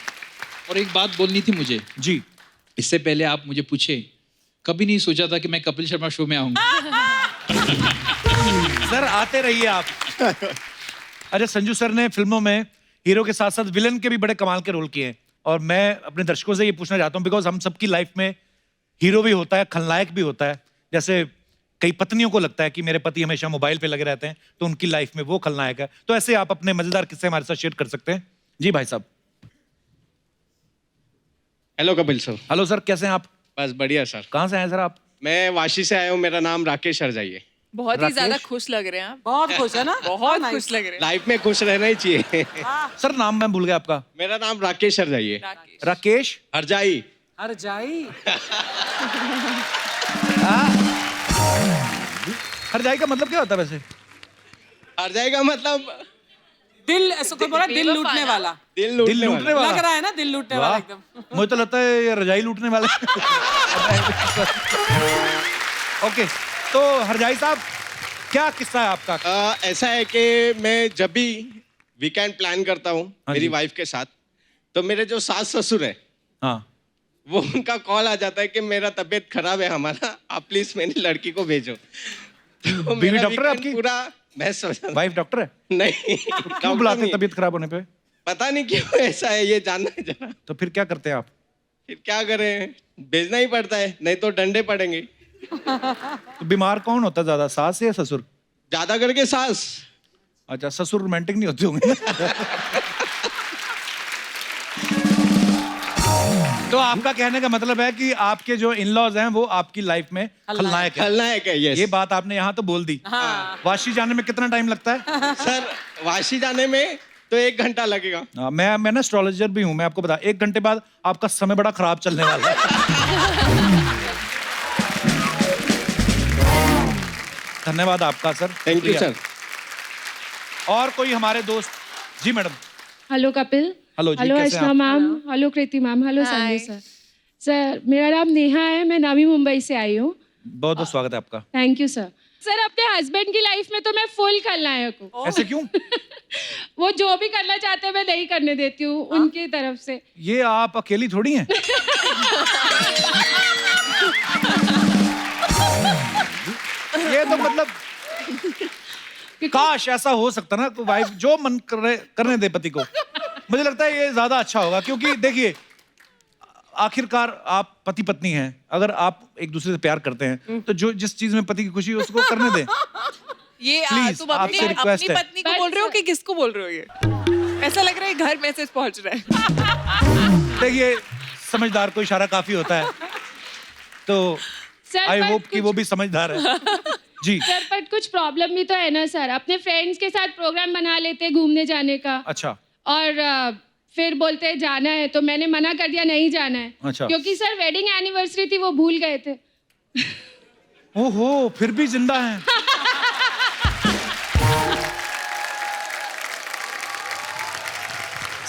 और एक बात बोलनी थी मुझे, जी, इससे पहले आप मुझे पूछे, कभी नहीं सोचा था कि मैं कपिल शर्मा शो में आऊंगा। सर आते रहिए आप। अच्छा, संजू सर ने फिल्मों में हीरो के साथ साथ विलन के भी बड़े कमाल के रोल किए हैं और मैं अपने दर्शकों से ये पूछना चाहता हूँ, बिकॉज हम सबकी लाइफ में हीरो भी होता है, खलनायक भी होता है। जैसे कई पत्नियों को लगता है कि मेरे पति हमेशा मोबाइल पे लगे रहते हैं तो उनकी लाइफ में वो खलनायक है, तो ऐसे आप अपने मजेदार किस्से हमारे साथ शेयर कर सकते हैं। जी भाई साहब। Hello Kapil sir. Hello sir, कैसे हैं आप? बस बढ़िया सर। कहाँ से हैं सर आप? मैं वाशी से आया हूँ, मेरा नाम राकेश हरजाई। बहुत ही राकेश? ज्यादा खुश लग रहे हैं आप। बहुत खुश है ना? बहुत खुश लग रहे हैं। लाइफ में खुश रहना ही चाहिए। सर नाम मैं भूल गया आपका। मेरा नाम राकेश हरजाई। राकेश। राकेश हरजाई। हर जाई। हरजाई का मतलब क्या होता है वैसे? हरजाई का मतलब दिल, ऐसा कोई बोला दिल लूटने बेवफा वाला। दिल दिल लूटने लूटने वाला। वाला। लग रहा है ना दिल लूटने वाला वाह, एकदम। मुझे तो लगता है ये रजाई लूटने वाला। ओके, तो हरजाई साहब, क्या किस्सा है आपका? ऐसा है कि मैं जब भी वीकेंड प्लान करता हूँ हाँ मेरी जी। वाइफ के साथ, तो मेरे जो सास ससुर है हाँ, वो उनका कॉल आ जाता है कि मेरा तबीयत खराब है हमारा, आप प्लीज मेरी लड़की को भेजो। तो बीवी मेरा डॉक्टर है weekend आपकी? पूरा मैं सोचा वाइफ डॉक्टर है? नहीं क्यों डॉक्टर बुलाते नहीं। तबीयत खराब होने पे? पता नहीं क्यों ऐसा है, ये जानना है जरा। तो फिर क्या करते हैं आप? फिर क्या करें, भेजना ही पड़ता है, नहीं तो डंडे पड़ेंगे। तो बीमार कौन होता है ज्यादा, सास या ससुर? ज्यादा करके सास। अच्छा, ससुर रोमांटिक नहीं होते होंगे। तो आपका कहने का मतलब है कि आपके जो इन लॉज हैं वो आपकी लाइफ में खलनायक है। खलनायक है, यस। ये बात आपने यहाँ तो बोल दी। हाँ। वाशी जाने में कितना टाइम लगता है? सर वाशी जाने में तो 1 घंटा लगेगा। हाँ, मैं ना एस्ट्रोलॉजर भी हूँ, मैं आपको बता, 1 घंटे बाद आपका समय बड़ा खराब चलने वाला है। धन्यवाद आपका सर। थैंक यू शुक्रिया। सर। और कोई हमारे दोस्त? जी मैडम। हेलो कपिल। हेलो जी, हेलो कैसे हैं अर्चना आप? Ma'am. Hello Kriti ma'am. Hello hi. Sanjay sir. Sir मेरा नाम नेहा है, मैं नवी मुंबई से आई हूँ। बहुत बहुत स्वागत है आपका। Thank you sir. सर अपने हस्बैंड की लाइफ में तो मैं फुल खलनायक हूँ। ऐसे क्यों? वो जो भी करना चाहते हैं मैं नहीं करने देती हूँ उनकी तरफ से। ये आप अकेली थोड़ी हैं। ये तो मतलब काश ऐसा हो सकता ना, तो वाइफ जो मन करने दे पति को। मुझे लगता है ये ज्यादा अच्छा होगा, क्योंकि देखिए आखिरकार आप पति पत्नी हैं, अगर आप एक दूसरे से प्यार करते हैं तो जो जिस चीज में पति की खुशी है उसको करने दें। ये Please, तुम अपनी आपसे request अपनी है। पत्नी को बोल रहे हो कि किसको बोल रहे हो? ये ऐसा लग रहा है घर मैसेज पहुंच रहा है। देखिए समझदार को इशारा काफी होता है, तो सर, आई पर होप कि वो भी समझदार है। जी सर पर कुछ प्रॉब्लम भी तो है ना सर, अपने फ्रेंड्स के साथ प्रोग्राम बना लेते हैं घूमने जाने का, अच्छा और फिर बोलते हैं जाना है, तो मैंने मना कर दिया नहीं जाना है। अच्छा। क्योंकि सर वेडिंग एनिवर्सरी थी, वो भूल गए थे। ओहो फिर भी जिंदा है।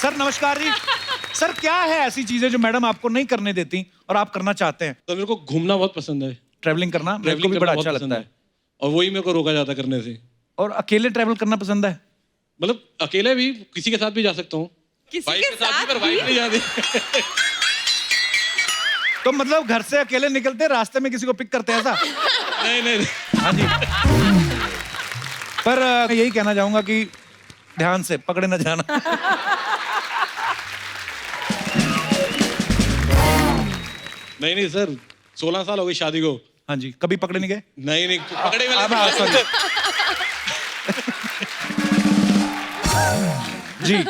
सर नमस्कार जी। सर क्या है ऐसी चीजें जो मैडम आपको नहीं करने देती और आप करना चाहते हैं? तो मेरे को घूमना बहुत पसंद है, ट्रैवलिंग करना मेरे को ट्रैवलिंग भी करना बड़ा बहुत अच्छा पसंद लगता है। और वही मेरे को रोका जाता करने से। और अकेले ट्रैवल करना पसंद है? मतलब अकेले भी किसी के साथ भी जा सकता हूँ, किसी वाइफ के के साथ भी, पर साथ वाइफ नहीं जाती। तो मतलब घर से अकेले निकलते रास्ते में किसी को पिक करते हैं ऐसा? नहीं नहीं नहीं। हाँ जी। पर मैं यही कहना चाहूंगा कि ध्यान से पकड़े न जाना। नहीं नहीं सर, 16 साल हो गई शादी को। हाँ जी, कभी पकड़े नहीं गए? नहीं नहीं, पकड़े में अब सॉरी। जी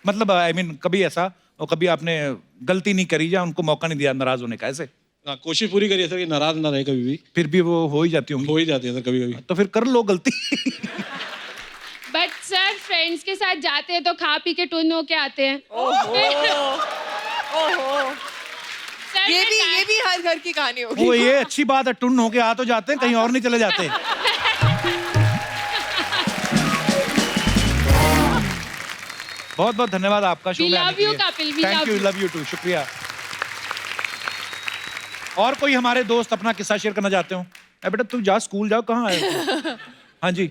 मतलब आई मीन कभी ऐसा, और कभी आपने गलती नहीं करी या उनको मौका नहीं दिया नाराज होने का, ऐसे? हाँ, कोशिश पूरी करिए सर कि नाराज ना रहे कभी भी। फिर भी वो हो ही जाती होंगी। हो ही जाती है सर कभी कभी। तो फिर कर लो गलती। बट सर फ्रेंड्स के साथ जाते हैं तो खा पी के टुन होके आते हैं। सर ये भी हर घर की कहानी होगी। वो ये अच्छी बात है, टुन होके आ तो जाते हैं, कहीं और नहीं चले जाते। बहुत बहुत धन्यवाद आपका शो We में आने love के you, लिए। Kapil, we Thank love you, you. love you too, शुक्रिया। और कोई हमारे दोस्त अपना किस्सा शेयर करना चाहते हो? बेटा तू जा, स्कूल जाओ, कहाँ आए हो? हाँ जी।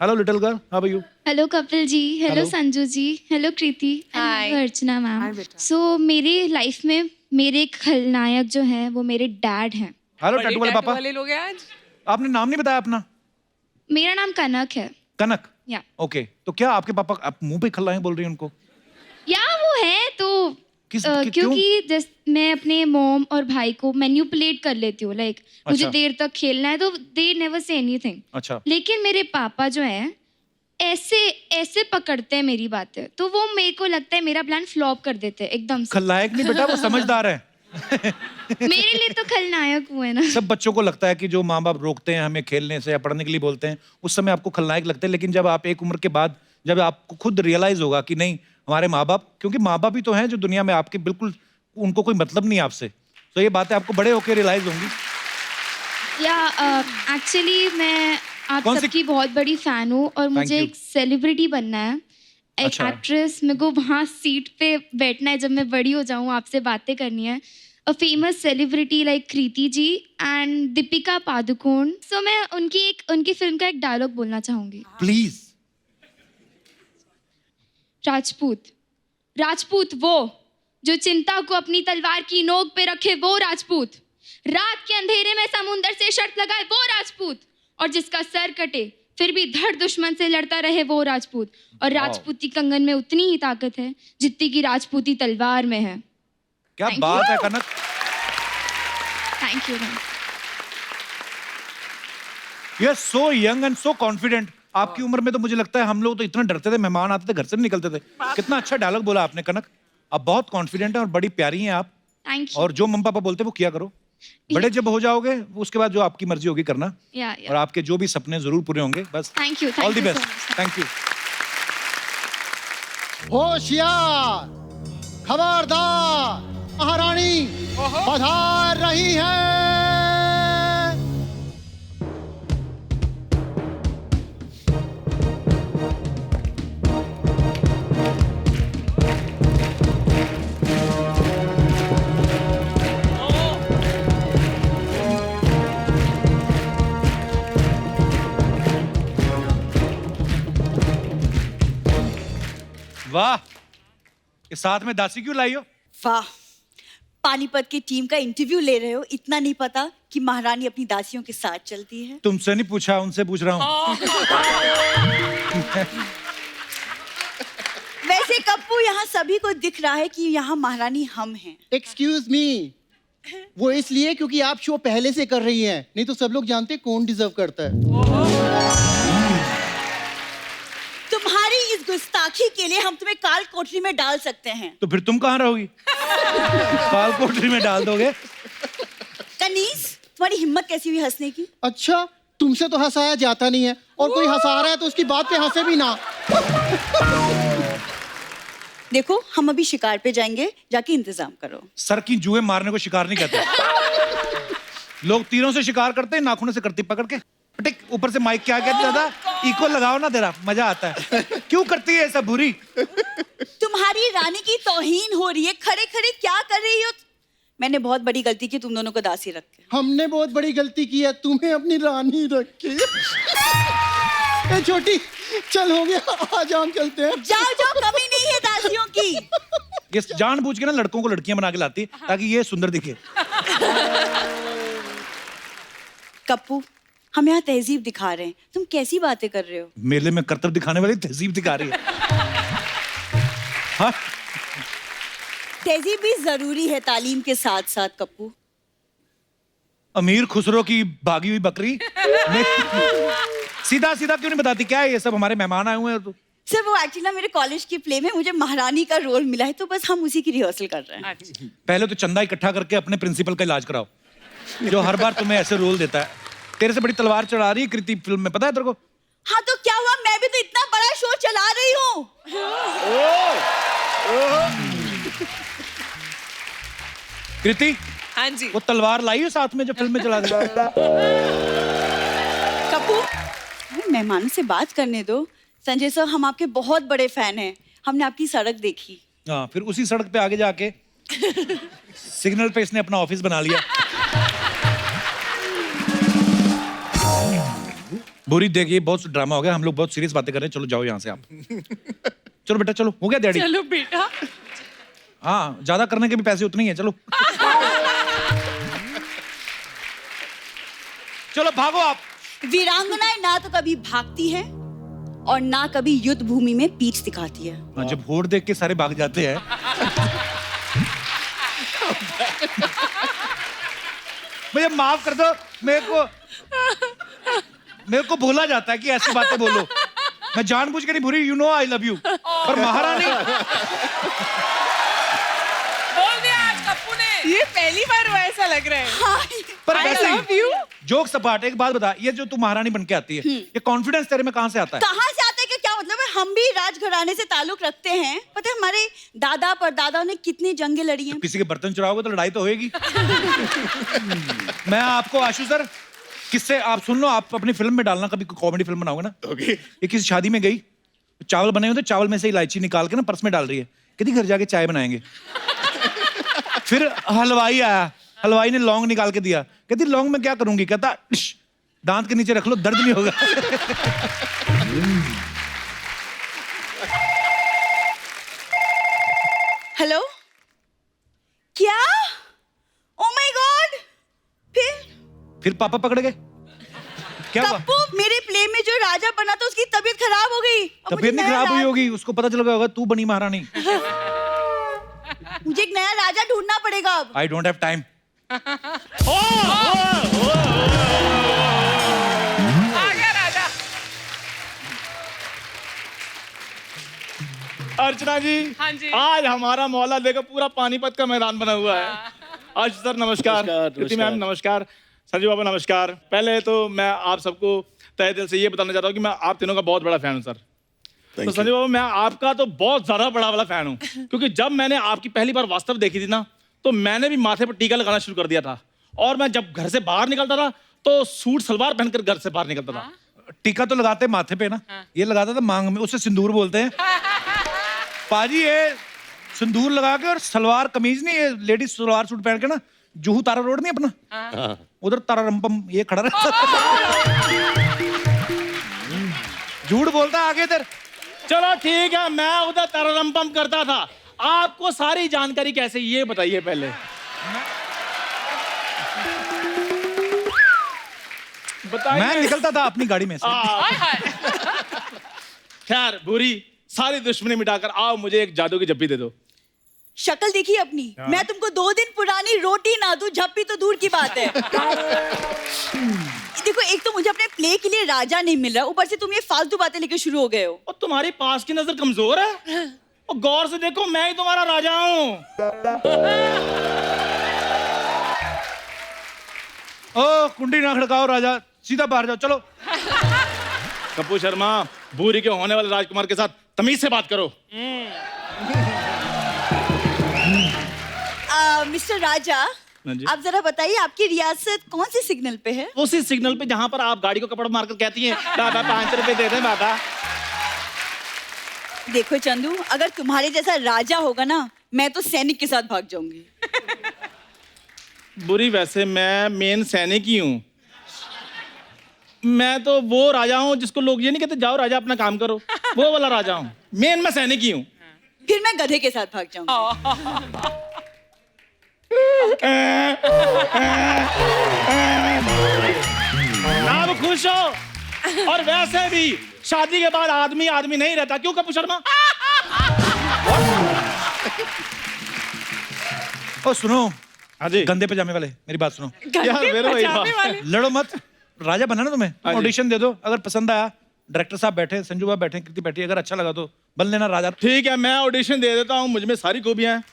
Hello little girl, how are you? Hello Kapil ji, hello Hello. Sanju ji, hello Kriti, Hi. Hello Archana ma'am. Hi, बेटा। सो मेरी लाइफ में मेरे खलनायक जो हैं वो मेरे डैड हैं। हेलो बड़े टैटू वाले टैटू पापा। वाले लोग हैं आज। आपने नाम नहीं बताया अपना? मेरा नाम कनक है। कनक। या ओके, तो क्या आपके पापा आप मुंह पे खल्लाएं बोल रही हैं उनको? वो है तो क्यों? क्योंकि जस्ट मैं अपने मॉम और भाई को मैन्युपुलेट कर लेती हूँ, लाइक मुझे अच्छा। देर तक खेलना है तो दे नेवर से एनीथिंग। अच्छा। लेकिन मेरे पापा जो हैं ऐसे ऐसे पकड़ते हैं मेरी बातें, तो वो मेरे को लगता है मेरा प्लान फ्लॉप कर देते हैं एकदम से। खलनायक नहीं बेटा, वो समझदार है। मेरे लिए तो खलनायक हुए ना। सब बच्चों को लगता है कि जो माँ बाप रोकते हैं हमें खेलने से या पढ़ने के लिए बोलते हैं, उस समय आपको खलनायक लगते हैं, लेकिन जब आप एक उम्र के बाद जब आपको खुद रियलाइज होगा कि नहीं हमारे माँ बाप, क्योंकि माँ बाप ही तो हैं जो दुनिया में आपके बिल्कुल उनको कोई मतलब नहीं आपसे, तो ये बातें आपको बड़े होकर रियलाइज होंगी। या एक्चुअली मैं आप कौन सी- सबकी बहुत बड़ी फैन हूँ और मुझे you. एक सेलिब्रिटी बनना है, एक अच्छा। एक्ट्रेस। मेरे को वहाँ सीट पे बैठना है जब मैं बड़ी हो जाऊँ, आपसे बातें करनी है। A famous celebrity like Kriti ji and Deepika Padukone. So मैं उनकी फिल्म का एक डायलॉग बोलना चाहूंगी। प्लीज। राजपूत, राजपूत वो जो चिंता को अपनी तलवार की नोक पे रखे, वो राजपूत। रात के अंधेरे में समुंदर से शर्त लगाए, वो राजपूत। और जिसका सर कटे फिर भी धड़ दुश्मन से लड़ता रहे, वो राजपूत। और राजपूती कंगन में उतनी ही ताकत है जितनी की राजपूती तलवार में है। क्या Thank बात you. है Kanak. Thank you. You are so young and so confident. आपकी उम्र में तो मुझे लगता है हम लोग तो इतना डरते थे, मेहमान आते थे घर से नहीं निकलते थे। कितना अच्छा डायलॉग बोला आपने कनक। आप बहुत कॉन्फिडेंट हैं और बड़ी प्यारी हैं आप। Thank you. और जो मम्मी पापा बोलते हैं वो किया करो। बड़े जब हो जाओगे उसके बाद जो आपकी मर्जी होगी करना, या और आपके जो भी सपने जरूर पूरे होंगे। बस thank you. All the thank you best. Thank you. होशियार, खबरदार, महारानी पधार रही है। वाह, इस साथ में दासी क्यों लाई हो? वाह, पानीपत की टीम का इंटरव्यू ले रहे हो, इतना नहीं पता कि महारानी अपनी दासियों के साथ चलती है? तुमसे नहीं पूछा, उनसे पूछ रहा हूँ। वैसे कप्पू, यहाँ सभी को दिख रहा है कि यहाँ महारानी हम हैं। एक्सक्यूज मी, वो इसलिए क्योंकि आप शो पहले से कर रही हैं, नहीं तो सब लोग जानते हैं कौन डिजर्व करता है। तुम्हारी इस गुस्ताखी के लिए हम तुम्हें काल कोठरी में डाल सकते हैं। तो फिर तुम कहाँ रहोगी? काल कोठरी में डाल दोगे? कनीज, तुम्हारी हिम्मत कैसी हुई हंसने की? अच्छा, तुमसे तो हंसाया जाता नहीं है, और कोई हंसा रहा है तो उसकी बात पे हंसे भी ना। देखो, हम अभी शिकार पे जाएंगे, जाके इंतजाम करो। सर की जुए मारने को शिकार नहीं कहते। लोग तीरों से शिकार करते हैं, नाखूनों से करती पकड़ के। टिक, ऊपर से माइक क्या कहते दादा, इक्वल लगाओ ना, तेरा मजा आता है। क्यों करती है सब बुरी? तुम्हारी रानी की तौहीन हो रही है, खड़े खड़े क्या कर रही हो? मैंने बहुत बड़ी गलती की तुम दोनों को दासी रख के। हमने बहुत बड़ी गलती की है, तुम्हें अपनी रानी रख के। ए छोटी, चल हो गया, आज हम चलते हैं। जाओ जाओ, कमी नहीं है दासियों की। ये जानबूझ के ना लड़कों को लड़कियां बना के लाती है ताकि ये सुंदर दिखे। कप्पू, हम यहाँ तहजीब दिखा रहे हैं, तुम कैसी बातें कर रहे हो? मेले में करतब दिखाने वाली तहजीब दिखा रही है। हाँ? तहजीब भी जरूरी है तालीम के साथ साथ कप्पू। अमीर खुसरो की भागी हुई बकरी सीधा सीधा क्यों नहीं बताती? क्या है ये सब? हमारे मेहमान आए हुए हैं। तो सर, वो एक्चुअली ना मेरे कॉलेज की प्ले में मुझे महारानी का रोल मिला है, तो बस हम उसी की रिहर्सल कर रहे हैं। पहले तो चंदा इकट्ठा करके अपने प्रिंसिपल का इलाज कराओ, जो हर बार तुम्हें ऐसे रोल देता है। तेरे से बड़ी तलवार चढ़ा रही है कृति फिल्म में, पता है तेरे को? हाँ तो क्या हुआ, मैं भी तो इतना बड़ा शो चला रही हूँ। कृति, हाँ जी, वो तलवार लाई हो साथ में जो फिल्म में चला दिया? कप्पू, मेहमानों से बात करने दो। संजय सर, हम आपके बहुत बड़े फैन हैं, हमने आपकी सड़क देखी। हाँ, फिर उसी सड़क पे आगे जाके सिग्नल पे इसने अपना ऑफिस बना लिया। बुरी, देखिए बहुत ड्रामा हो गया, हम लोग बहुत सीरियस बातें कर रहे हैं। चलो जाओ यहाँ से आप। चलो बेटा चलो, हो गया डैडी? चलो बेटा। हाँ, ज्यादा करने के भी पैसे उतने ही है। चलो चलो भागो आप। वीरांगनाएं ना तो कभी भागती है और ना कभी युद्ध भूमि में पीठ दिखाती है। हाँ, जब होड़ देख के सारे भाग जाते हैं। मुझे माफ कर दो, मेरे को बोला जाता है कि ऐसी बातें बोलो। मैं जानबूझ के नहीं भूरी, you know I love you. पर महारानी, बोल दिया आज कप्पू ने। ये पहली बार हुआ ऐसा लग रहा है। हाँ। पर I वैसे love you। जोक सपाट। एक बात बता, ये जो तू महारानी बन के आती है, ये कॉन्फिडेंस तेरे में कहाँ से आता है? कहाँ से आता है कि क्या मतलब है? हम भी राजघराने से ताल्लुक रखते हैं। पता है हमारे दादा परदादा ने कितनी जंगें लड़ी हैं। किसी के बर्तन चुराओगे तो लड़ाई तो होएगी। मैं आपको आशु सर किससे आप सुन लो, आप अपनी फिल्म में डालना, कभी कॉमेडी फिल्म बनाओगे ना। ओके। ये किसी शादी में गई, चावल बने हुए थे, चावल में से इलायची निकाल के ना पर्स में डाल रही है, कहती घर जाके चाय बनाएंगे। फिर हलवाई आया, हलवाई ने लौंग निकाल के दिया, कहती लौंग में क्या करूंगी? कहता दांत के नीचे रख लो, दर्द नहीं होगा। हेलो, क्या? Oh my God! फिर पापा पकड़ गए? क्या हुआ? कप्पू, मेरे प्ले में जो राजा बना था उसकी तबीयत खराब हो गई। अब तबीयत नहीं खराब हुई होगी, उसको पता चल गया होगा तू बनी महारानी। मुझे एक नया राजा ढूंढना पड़ेगा अब। I don't have time. आ गया राजा। अर्चना जी, हाँ जी। आज हमारा मोहल्ला देखो पूरा पानीपत का मैदान बना हुआ है। आज सर नमस्कार, कृति मैम नमस्कार, संजय बाबा नमस्कार। पहले तो मैं आप सबको तहे दिल से ये बताना चाहता हूँ कि मैं आप तीनों का बहुत बड़ा फैन हूँ सर। तो संजय बाबा, मैं आपका तो बहुत ज्यादा बड़ा वाला फैन हूँ, क्योंकि जब मैंने आपकी पहली बार वास्तव देखी थी ना, तो मैंने भी माथे पर टीका लगाना शुरू कर दिया था। और मैं जब घर से बाहर निकलता था तो सूट सलवार पहनकर घर से बाहर निकलता था। टीका तो लगाते माथे पे ना, ये लगाता था मांग में, उसे सिंदूर बोलते हैं। पाजी ये सिंदूर लगा के और सलवार कमीज नहीं, ये लेडीज सलवार सूट पहन के ना, जूहू तारा रोड नहीं अपना, उधर तारा रंपम ये खड़ा रहता। झूठ बोलता आगे इधर। चलो ठीक है, मैं उधर तररम करता था। आपको सारी जानकारी कैसे, ये बताइए पहले। बताइए। मैं निकलता था अपनी गाड़ी में से। खैर बुरी सारी दुश्मनी मिटाकर आओ मुझे एक जादू की जप्पी दे दो। शक्ल देखी अपनी। मैं तुमको 2 दिन पुरानी रोटी ना दूं, झप्पी तो दूर की बात है। देखो, एक तो मुझे अपने प्ले के लिए राजा नहीं मिल रहा, ऊपर से तुम ये फालतू बातें लेके शुरू हो गए हो। और तुम्हारी पास की नजर कमजोर है। और गौर से देखो, मैं ही तुम्हारा राजा हूँ। ओ कुंडी ना खड़काओ राजा, सीधा बाहर जाओ, चलो। कपूर शर्मा, भूरी के होने वाले राजकुमार के साथ तमीज से बात करो। मिस्टर राजा, जी। आप जरा बताइए आपकी रियासत कौन सी सिग्नल पे है? उसी सिग्नल पे जहां पर आप गाड़ी को कपड़ा मारकर कहती हैं बाबा 5 रुपए दे दे बाबा। देखो चंदू, अगर तुम्हारे जैसा राजा होगा ना, मैं तो सैनिक के साथ भाग जाऊंगी। बुरी, वैसे मैं मेन सैनिक ही हूँ। मैं तो वो राजा हूँ जिसको लोग ये नहीं कहते जाओ राजा अपना काम करो, वो वाला राजा हूँ। मेन मैं सैनिक ही हूँ। फिर मैं गधे के साथ भाग जाऊंगी। आप खुश हो? और वैसे भी शादी के बाद आदमी आदमी नहीं रहता, क्यों कपूर शर्मा? ओ सुनो, हाँ जी। गंदे पजामे वाले, मेरी बात सुनो। यार मेरे वही बात। लड़ो मत, राजा बनना ना तुम्हें, हाँ जी। ऑडिशन दे दो। अगर पसंद आया, डायरेक्टर साहब बैठे, संजू बाब बैठे, कृति बैठी, अगर अच्छा लगा तो बन लेना राजा। ठीक है, मैं ऑडिशन दे देता हूँ, मुझ में सारी खूबियां हैं।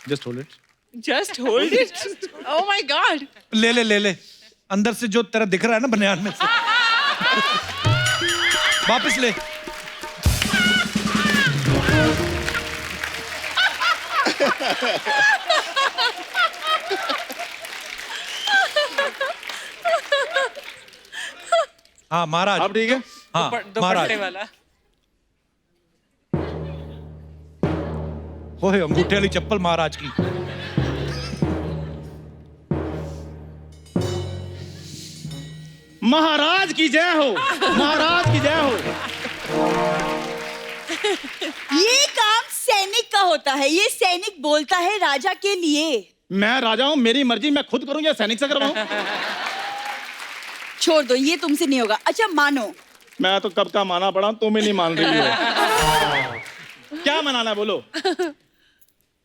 Just hold it. Just hold it. Oh my God. ले ले ले ले, अंदर से जो तेरा दिख रहा है ना बनियान में से, वापस ले। हाँ महाराज, अब ठीक है। हाँ दुपट्टे महाराज, वाला। वो है अंगूठे वाली चप्पल महाराज की। महाराज की जय हो, महाराज की जय हो। ये काम सैनिक का होता है, ये सैनिक बोलता है राजा के लिए। मैं राजा हूँ, मेरी मर्जी, मैं खुद करूँ या सैनिक से करवाऊँ? छोड़ दो, ये तुमसे नहीं होगा। अच्छा मानो। मैं तो कब का माना पड़ा, तुम ही नहीं मान रही हो। क्या मनाना है बोलो।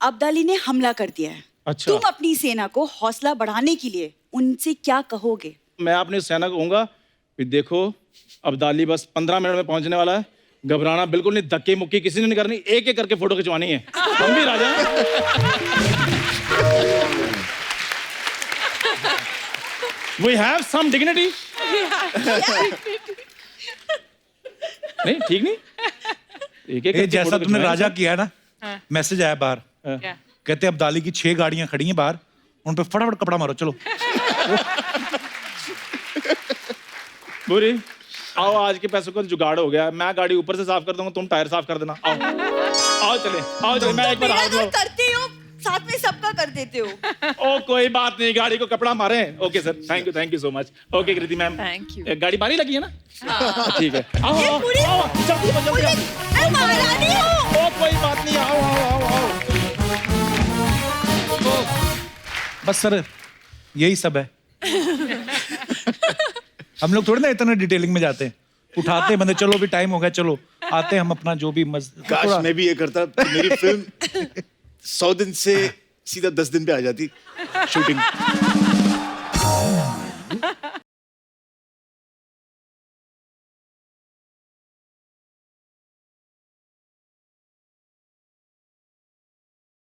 अब्दाली ने हमला कर दिया है। अच्छा। तुम अपनी सेना को हौसला बढ़ाने के लिए उनसे क्या कहोगे? मैं अपने सेना को कहूंगा कि देखो, अब्दाली बस 15 मिनट में पहुंचने वाला है, घबराना बिल्कुल नहीं, धक्के मुक्की किसी ने नहीं करनी, एक एक करके फोटो खिंचवानी है। हम भी राजा हैं। We have some dignity. नहीं ठीक नहीं, एक एक ये जैसा तुमने राजा किया है ना, हाँ। मैसेज आया बाहर, क्या? कहते हैं अब्दाली की 6 गाड़ियां खड़ी हैं बाहर, उन पे फटाफट कपड़ा मारो, चलो। बुरी, आओ आज के पैसों का जुगाड़ हो गया, मैं गाड़ी ऊपर से साफ कर दूंगा, तुम टायर साफ कर देना। आओ आओ चले, मैं एक बार मेरा हाथ घर धो। करते हो, साथ में सबका कर देते हो। ओ कोई बात नहीं, गाड़ी को कपड़ा मारे। Okay sir, thank you so much. Okay Kriti ma'am, Thank you. गाड़ी बारी लगी है ना? ठीक है, आओ ये आओ पूरी- आओ, जल्दी आओ, जल्दी आओ। मैं महारानी हूँ। ओ कोई बात नहीं, आओ आओ आओ आओ। बस सर, यही सब है। हम लोग थोड़ी ना इतना डिटेलिंग में जाते हैं, उठाते हैं बंदे, चलो भी टाइम हो गया, चलो आते हैं हम अपना जो भी काश मैं भी ये करता तो मेरी फिल्म 100 दिन से सीधा 10 दिन पे आ जाती शूटिंग।